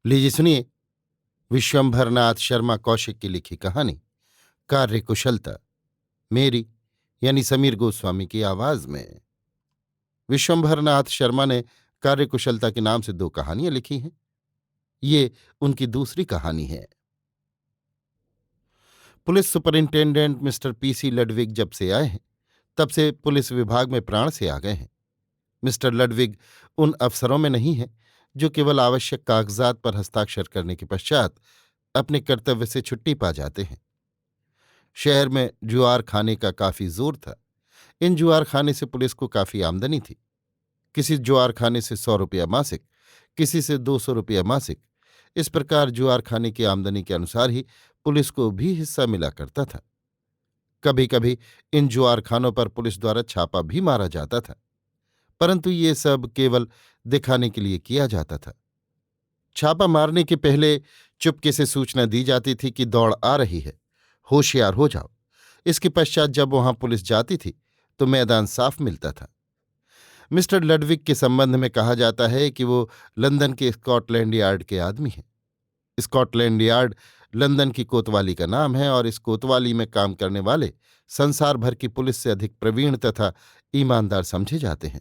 लीजिए सुनिए। विश्वंभरनाथ शर्मा कौशिक की लिखी कहानी कार्यकुशलता, मेरी यानी समीर गोस्वामी की आवाज में। विश्वंभरनाथ शर्मा ने कार्यकुशलता के नाम से 2 कहानियां लिखी हैं। ये उनकी दूसरी कहानी है। Police superintendent mister PC Ludwig जब से आए हैं, तब से पुलिस विभाग में प्राण से आ गए हैं। मिस्टर लडविग उन अफसरों में नहीं हैं जो केवल आवश्यक कागजात पर हस्ताक्षर करने के पश्चात अपने कर्तव्य से छुट्टी पा जाते हैं। शहर में जुआर खाने का काफी जोर था। इन जुआर खाने से पुलिस को काफी आमदनी थी। किसी जुआर खाने से 100 रुपया मासिक, किसी से 200 रुपया मासिक। इस प्रकार जुआर खाने की आमदनी के अनुसार ही पुलिस को भी हिस्सा मिला करता था। कभी कभी इन जुआर खानों पर पुलिस द्वारा छापा भी मारा जाता था, परंतु ये सब केवल दिखाने के लिए किया जाता था। छापा मारने के पहले चुपके से सूचना दी जाती थी कि दौड़ आ रही है, होशियार हो जाओ। इसके पश्चात जब वहां पुलिस जाती थी तो मैदान साफ मिलता था। मिस्टर लडविक के संबंध में कहा जाता है कि वो लंदन के स्कॉटलैंड यार्ड के आदमी हैं। स्कॉटलैंड यार्ड लंदन की कोतवाली का नाम है और इस कोतवाली में काम करने वाले संसार भर की पुलिस से अधिक प्रवीण तथा ईमानदार समझे जाते हैं।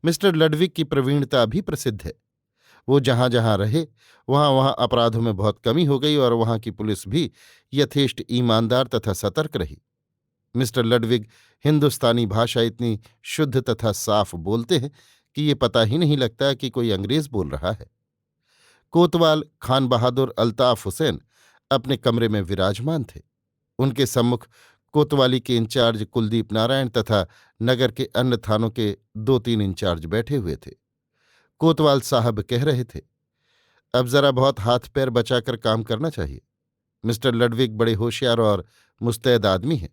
मिस्टर लडविक की प्रवीणता भी प्रसिद्ध है। वो जहां जहां रहे वहां वहां अपराधों में बहुत कमी हो गई और वहां की पुलिस भी यथेष्ट ईमानदार तथा सतर्क रही। मिस्टर लडविग हिंदुस्तानी भाषा इतनी शुद्ध तथा साफ बोलते हैं कि ये पता ही नहीं लगता कि कोई अंग्रेज बोल रहा है। कोतवाल खान बहादुर अल्ताफ हुसैन अपने कमरे में विराजमान थे। उनके सम्मुख कोतवाली के इंचार्ज कुलदीप नारायण तथा नगर के अन्य थानों के 2-3 इंचार्ज बैठे हुए थे। कोतवाल साहब कह रहे थे, अब जरा बहुत हाथ पैर बचाकर काम करना चाहिए। मिस्टर लडविग बड़े होशियार और मुस्तैद आदमी हैं।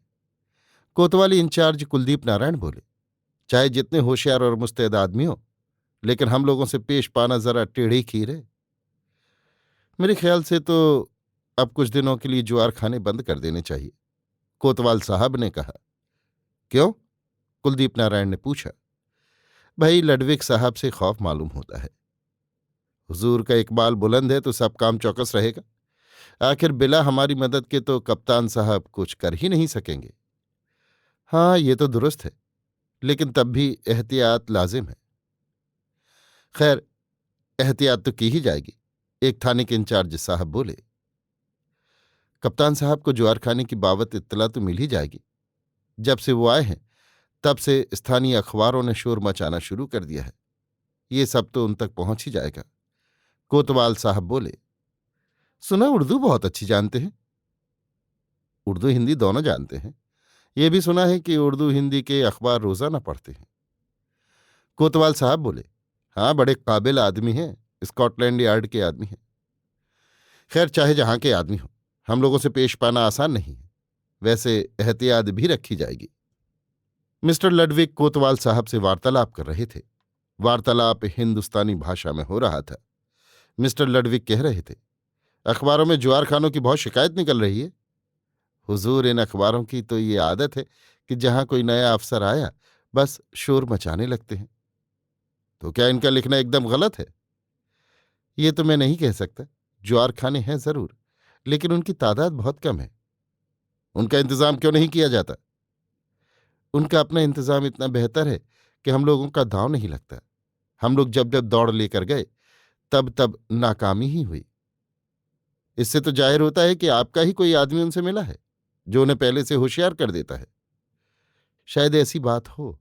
कोतवाली इंचार्ज कुलदीप नारायण बोले, चाहे जितने होशियार और मुस्तैद आदमी हो, लेकिन हम लोगों से पेश पाना जरा टेढ़ी खीर है। मेरे ख्याल से तो अब कुछ दिनों के लिए जुआर खाने बंद कर देने चाहिए, कोतवाल साहब ने कहा। क्यों? कुलदीप नारायण ने पूछा। भाई, लडविक साहब से खौफ मालूम होता है। हुजूर का इकबाल बुलंद है तो सब काम चौकस रहेगा। आखिर बिला हमारी मदद के तो कप्तान साहब कुछ कर ही नहीं सकेंगे। हाँ, ये तो दुरुस्त है, लेकिन तब भी एहतियात लाजिम है। खैर, एहतियात तो की ही जाएगी, एक थाने के इंचार्ज साहब बोले। कप्तान साहब को जुआर खाने की बाबत इत्तला तो मिल ही जाएगी। जब से वो आए हैं तब से स्थानीय अखबारों ने शोर मचाना शुरू कर दिया है। ये सब तो उन तक पहुंच ही जाएगा। कोतवाल साहब बोले, सुना उर्दू बहुत अच्छी जानते हैं। उर्दू हिंदी दोनों जानते हैं। ये भी सुना है कि उर्दू हिंदी के अखबार रोजाना पढ़ते हैं। कोतवाल साहब बोले, हाँ, बड़े काबिल आदमी हैं, स्कॉटलैंड यार्ड के आदमी हैं। खैर, चाहे जहां के आदमी हो, हम लोगों से पेश पाना आसान नहीं है। वैसे एहतियात भी रखी जाएगी। मिस्टर लडविक कोतवाल साहब से वार्तालाप कर रहे थे। वार्तालाप हिंदुस्तानी भाषा में हो रहा था। मिस्टर लडविक कह रहे थे, अखबारों में जुआर खानों की बहुत शिकायत निकल रही है। हुजूर, इन अखबारों की तो ये आदत है कि जहां कोई नया अफसर आया बस शोर मचाने लगते हैं। तो क्या इनका लिखना एकदम गलत है? ये तो मैं नहीं कह सकता। जुआर खाने हैं जरूर, लेकिन उनकी तादाद बहुत कम है। उनका इंतजाम क्यों नहीं किया जाता? उनका अपना इंतजाम इतना बेहतर है कि हम लोगों का दांव नहीं लगता। हम लोग जब जब दौड़ लेकर गए तब तब नाकामी ही हुई। इससे तो जाहिर होता है कि आपका ही कोई आदमी उनसे मिला है जो उन्हें पहले से होशियार कर देता है। शायद ऐसी बात हो।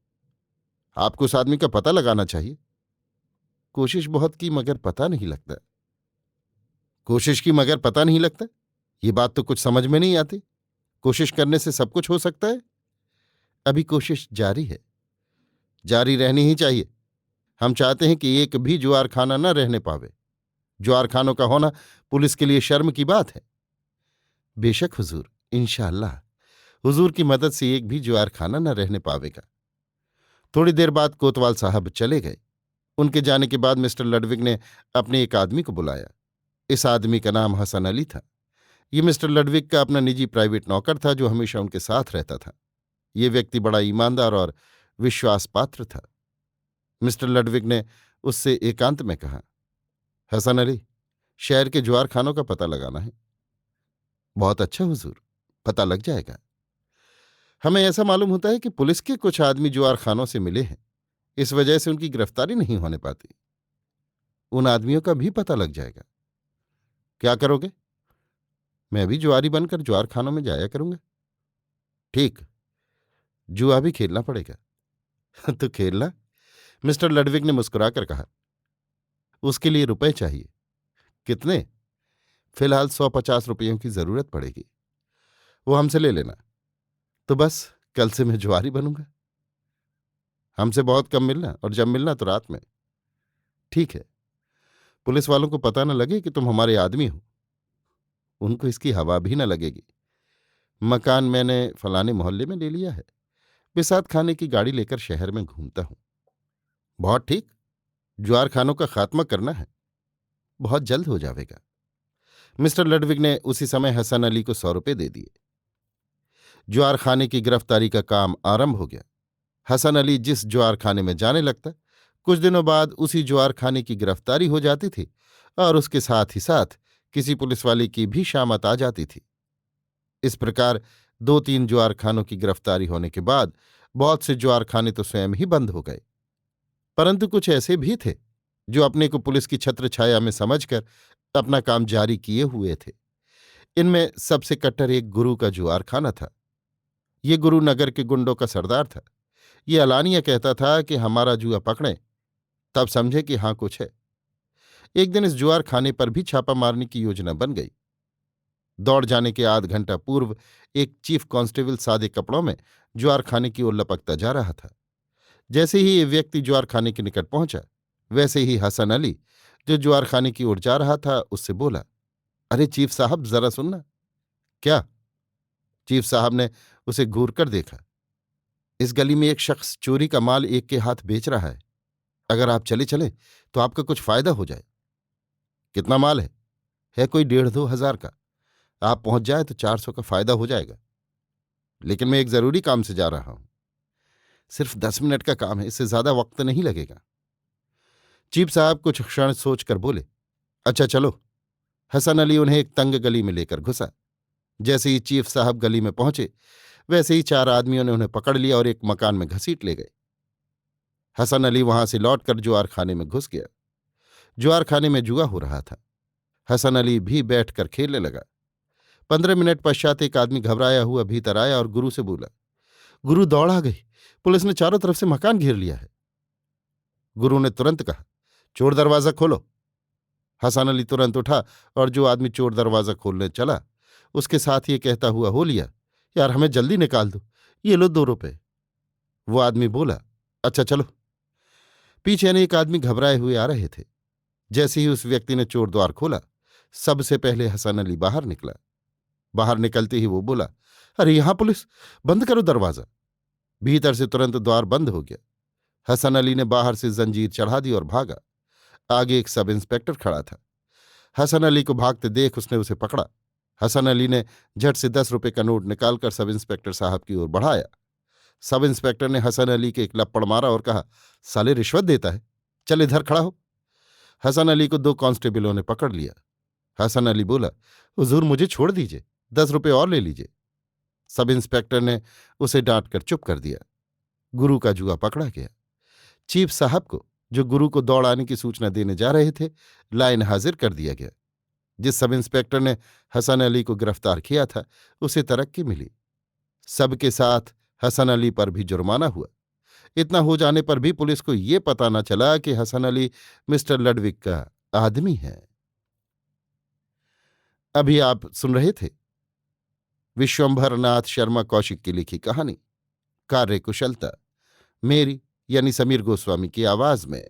आपको उस आदमी का पता लगाना चाहिए। कोशिश बहुत की मगर पता नहीं लगता। कोशिश की मगर पता नहीं लगता, ये बात तो कुछ समझ में नहीं आती। कोशिश करने से सब कुछ हो सकता है। अभी कोशिश जारी है, जारी रहनी ही चाहिए। हम चाहते हैं कि एक भी जुआर खाना न रहने पावे। जुआर खानों का होना पुलिस के लिए शर्म की बात है। बेशक हुजूर, इंशाअल्लाह हुजूर की मदद से एक भी जुआर खाना न रहने पावेगा। थोड़ी देर बाद कोतवाल साहब चले गए। उनके जाने के बाद मिस्टर लडविग ने अपने एक आदमी को बुलाया। इस आदमी का नाम हसन अली था। ये मिस्टर लडविग का अपना निजी प्राइवेट नौकर था जो हमेशा उनके साथ रहता था। ये व्यक्ति बड़ा ईमानदार और विश्वास पात्र था। मिस्टर लडविग ने उससे एकांत में कहा, हसन अली, शहर के जुआरखानों का पता लगाना है। बहुत अच्छा हुजूर, पता लग जाएगा। हमें ऐसा मालूम होता है कि पुलिस के कुछ आदमी जुआरखानों से मिले हैं, इस वजह से उनकी गिरफ्तारी नहीं होने पाती। उन आदमियों का भी पता लग जाएगा। क्या करोगे? मैं भी जुआरी बनकर जुआरखानों में जाया करूंगा। ठीक, जुआ भी खेलना पड़ेगा। तो खेलना, मिस्टर लडविग ने मुस्कुराकर कहा। उसके लिए रुपए चाहिए। कितने? फिलहाल 150 रुपयों की जरूरत पड़ेगी। वो हमसे ले लेना। तो बस कल से मैं जुआरी बनूंगा। हमसे बहुत कम मिलना, और जब मिलना तो रात में। ठीक है। पुलिस वालों को पता न लगे कि तुम हमारे आदमी हो। उनको इसकी हवा भी न लगेगी। मकान मैंने फलाने मोहल्ले में ले लिया है। बिसात खाने की गाड़ी लेकर शहर में घूमता हूं। बहुत ठीक। जुआर खानों का खात्मा करना है। बहुत जल्द हो जाएगा। मिस्टर लडविग ने उसी समय हसन अली को 100 रुपये दे दिए। ज्वार खाने की गिरफ्तारी का काम आरंभ हो गया। हसन अली जिस ज्वार खाने में जाने लगता, कुछ दिनों बाद उसी ज्वार खाने की गिरफ्तारी हो जाती थी, और उसके साथ ही साथ किसी पुलिस वाले की भी शामत आ जाती थी। इस प्रकार 2-3 ज्वार खानों की गिरफ्तारी होने के बाद बहुत से ज्वार खाने तो स्वयं ही बंद हो गए। परंतु कुछ ऐसे भी थे जो अपने को पुलिस की छत्र छाया में समझकर अपना काम जारी किए हुए थे। इनमें सबसे कट्टर एक गुरु का जुआर खाना था। ये गुरु नगर के गुंडों का सरदार था। ये अलानिया कहता था कि हमारा जुआ पकड़ें, तब समझे कि हाँ कुछ है। एक दिन इस जुआर खाने पर भी छापा मारने की योजना बन गई। दौड़ जाने के आध घंटा पूर्व एक चीफ कांस्टेबल सादे कपड़ों में जुआर खाने की ओर लपकता जा रहा था। जैसे ही ये व्यक्ति जुआर खाने के निकट पहुंचा, वैसे ही हसन अली, जो जुआर खाने की ओर जा रहा था, उससे बोला, अरे चीफ साहब, जरा सुनना। क्या? चीफ साहब ने उसे घूर कर देखा। इस गली में एक शख्स चोरी का माल एक के हाथ बेच रहा है। अगर आप चले चले तो आपका कुछ फायदा हो जाए। कितना माल है? है कोई 1,500-2,000 का। आप पहुंच जाए तो 400 का फायदा हो जाएगा। लेकिन मैं एक जरूरी काम से जा रहा हूं। सिर्फ 10 मिनट का काम है, इससे ज्यादा वक्त नहीं लगेगा। चीफ साहब कुछ क्षण सोचकर बोले, अच्छा चलो। हसन अली उन्हें एक तंग गली में लेकर घुसा। जैसे ही चीफ साहब गली में पहुंचे, वैसे ही 4 आदमियों ने उन्हें पकड़ लिया और एक मकान में घसीट ले गए। हसन अली वहां से लौटकर जुआर खाने में घुस गया। जुआर खाने में जुआ हो रहा था। हसन अली भी बैठकर खेलने लगा। 15 मिनट पश्चात एक आदमी घबराया हुआ भीतर आया और गुरु से बोला, गुरु, दौड़ आ गई। पुलिस ने चारों तरफ से मकान घेर लिया है। गुरु ने तुरंत कहा, चोर दरवाजा खोलो। हसन अली तुरंत उठा और जो आदमी चोर दरवाजा खोलने चला, उसके साथ ये कहता हुआ हो लिया, यार हमें जल्दी निकाल दो, ये लो 2 रुपए। वो आदमी बोला, अच्छा चलो। पीछे अनेक आदमी घबराए हुए आ रहे थे। जैसे ही उस व्यक्ति ने चोर द्वार खोला, सबसे पहले हसन अली बाहर निकला। बाहर निकलते ही वो बोला, अरे यहां पुलिस, बंद करो दरवाजा। भीतर से तुरंत द्वार बंद हो गया। हसन अली ने बाहर से जंजीर चढ़ा दी और भागा। आगे एक सब इंस्पेक्टर खड़ा था। हसन अली को भागते देख उसने उसे पकड़ा। हसन अली ने झट से 10 रुपए का नोट निकालकर सब इंस्पेक्टर साहब की ओर बढ़ाया। सब इंस्पेक्टर ने हसन अली के एक लप्पड़ मारा और कहा, साले रिश्वत देता है, चल इधर खड़ा हो। हसन अली को 2 कांस्टेबलों ने पकड़ लिया। हसन अली बोला, हुजूर मुझे छोड़ दीजिए, 10 रुपए और ले लीजिए। सब इंस्पेक्टर ने उसे डांटकर चुप कर दिया। गुरु का जुआ पकड़ा गया। चीफ साहब को, जो गुरु को दौड़ आने की सूचना देने जा रहे थे, लाइन हाजिर कर दिया गया। जिस सब इंस्पेक्टर ने हसन अली को गिरफ्तार किया था, उसे तरक्की मिली। सबके साथ हसन अली पर भी जुर्माना हुआ। इतना हो जाने पर भी पुलिस को ये पता न चला कि हसन अली मिस्टर लडविग का आदमी है। अभी आप सुन रहे थे विश्वंभर नाथ शर्मा कौशिक की लिखी कहानी कार्यकुशलता, मेरी यानी समीर गोस्वामी की आवाज में।